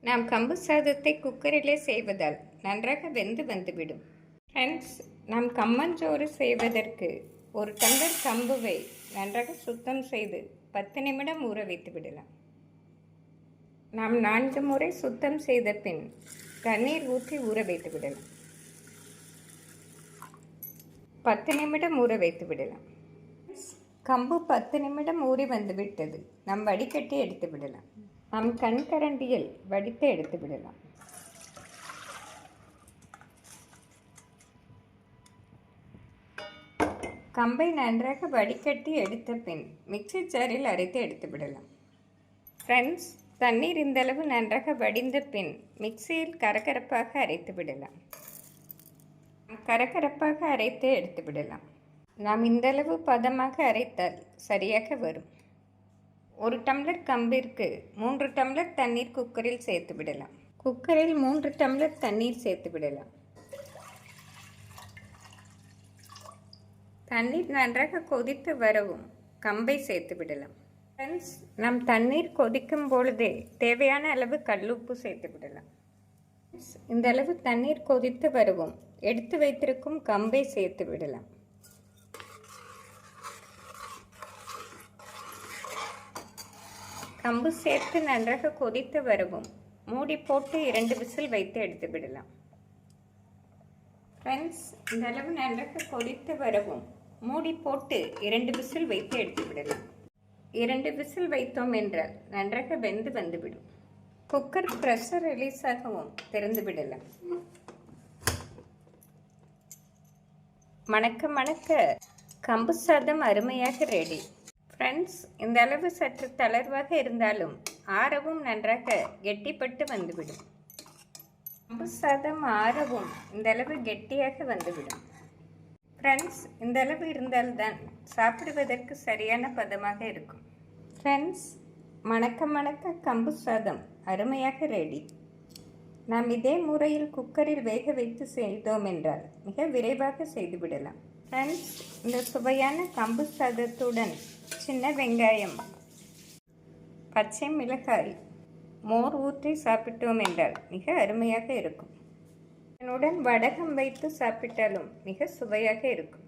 நாம் கம்பு சாதத்தை குக்கரிலே செய்வதால் நன்றாக வெந்து வந்துவிடும். ஃப்ரெண்ட்ஸ், நாம் கம்மஞ்சோறு செய்வதற்கு ஒரு டம்ளர் கம்புவை நன்றாக சுத்தம் செய்து 10 நிமிடம் ஊற வைத்து விடலாம். நாம் 4 முறை சுத்தம் செய்த பின் தண்ணீர் ஊற்றி ஊற வைத்து விடலாம். 10 நிமிடம் ஊற வைத்து விடலாம். கம்பு 10 நிமிடம் ஊறி வந்துவிட்டது. நாம் வடிகட்டி எடுத்து விடலாம். நாம் கண்கரண்டியில் வடித்து எடுத்து விடலாம். கம்பை நன்றாக வடிகட்டி எடுத்த பின் மிக்ஸி ஜாரில் அரைத்து எடுத்து விடலாம். ஃப்ரெண்ட்ஸ், தண்ணீர் இந்தளவு நன்றாக வடிந்த பின் மிக்சியில் கரகரப்பாக அரைத்து விடலாம். கரகரப்பாக அரைத்து எடுத்து விடலாம். நாம் இந்தளவு பதமாக அரைத்தால் சரியாக வரும். ஒரு டம்ளர் கம்பிற்கு 3 டம்ளர் தண்ணீர் குக்கரில் சேர்த்து விடலாம். குக்கரில் 3 டம்ளர் தண்ணீர் சேர்த்து விடலாம். தண்ணீர் நன்றாக கொதித்து வரவும் கம்பை சேர்த்து விடலாம். ஃப்ரெண்ட்ஸ், நாம் தண்ணீர் கொதிக்கும் பொழுதே தேவையான அளவு கல்லுப்பு சேர்த்து விடலாம். இந்த அளவு தண்ணீர் கொதித்து வரவும் எடுத்து வைத்திருக்கும் கம்பை சேர்த்து விடலாம். கம்பு சேர்த்து நன்றாக கொதித்து வரவும் மூடி போட்டு 2 விசில் வைத்து எடுத்து விடலாம். ஃப்ரெண்ட்ஸ், இந்த அளவு நன்றாக கொதித்து வரவும் மூடி போட்டு 2 விசில் வைத்து எடுத்து விடலாம். 2 விசில் வைத்தோம் என்றால் நன்றாக வெந்து வந்துவிடும். குக்கர் ப்ரெஷர் ரிலீஸ் ஆகவும் திறந்து விடலாம். மணக்க மணக்க கம்பு சாதம் அருமையாக ரெடி. ஃப்ரெண்ட்ஸ், இந்த அளவு சற்று தளர்வாக இருந்தாலும் ஆறவும் நன்றாக கெட்டிப்பட்டு வந்துவிடும். கம்பு சாதம் ஆறவும் இந்த அளவு கெட்டியாக வந்துவிடும். ஃப்ரெண்ட்ஸ், இந்த அளவு இருந்தால்தான் சாப்பிடுவதற்கு சரியான பதமாக இருக்கும். ஃப்ரெண்ட்ஸ், மணக்க மணக்க கம்பு சாதம் அருமையாக ரெடி. நாம் இதே முறையில் குக்கரில் வேக வைத்து செய்தோம் என்றால் மிக விரைவாக செய்துவிடலாம். ஃப்ரெண்ட்ஸ், இந்த சுவையான கம்பு சாதத்துடன் சின்ன வெங்காயம், பச்சை மிளகாய், மோர் ஊற்றி சாப்பிட்டோம் என்றால் மிக அருமையாக இருக்கும். இதனுடன் வடகம் வைத்து சாப்பிட்டாலும் மிக சுவையாக இருக்கும்.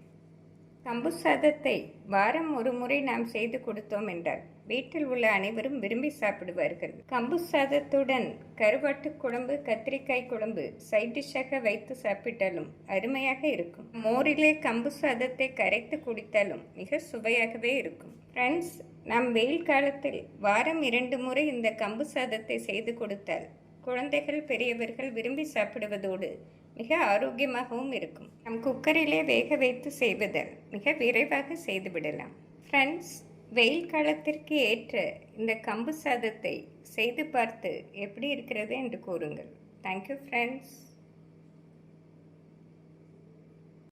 கம்பு சாதத்தை வாரம் ஒரு முறை நாம் செய்து கொடுத்தோம் என்றால் வீட்டில் உள்ள அனைவரும் விரும்பி சாப்பிடுவார்கள். கம்பு சாதத்துடன் கருவாட்டு குழம்பு, கத்திரிக்காய் குழம்பு சைட் டிஷ்ஷாக வைத்து சாப்பிட்டாலும் அருமையாக இருக்கும். மோரிலே கம்பு சாதத்தை கரைத்து குடித்தாலும் மிக சுவையாகவே இருக்கும். ஃப்ரெண்ட்ஸ், நாம் வெயில் காலத்தில் வாரம் 2 முறை இந்த கம்பு சாதத்தை செய்து கொடுத்தால் குழந்தைகள், பெரியவர்கள் விரும்பி சாப்பிடுவதோடு மிக ஆரோக்கியமாகவும் இருக்கும். நம் குக்கரிலே வேக வைத்து செய்வதால் மிக விரைவாக செய்துவிடலாம். ஃப்ரெண்ட்ஸ், வெயில் காலத்திற்கு ஏற்ற இந்த கம்பு சாதத்தை செய்து பார்த்து எப்படி இருக்கிறது என்று கூறுங்கள். Thank you friends.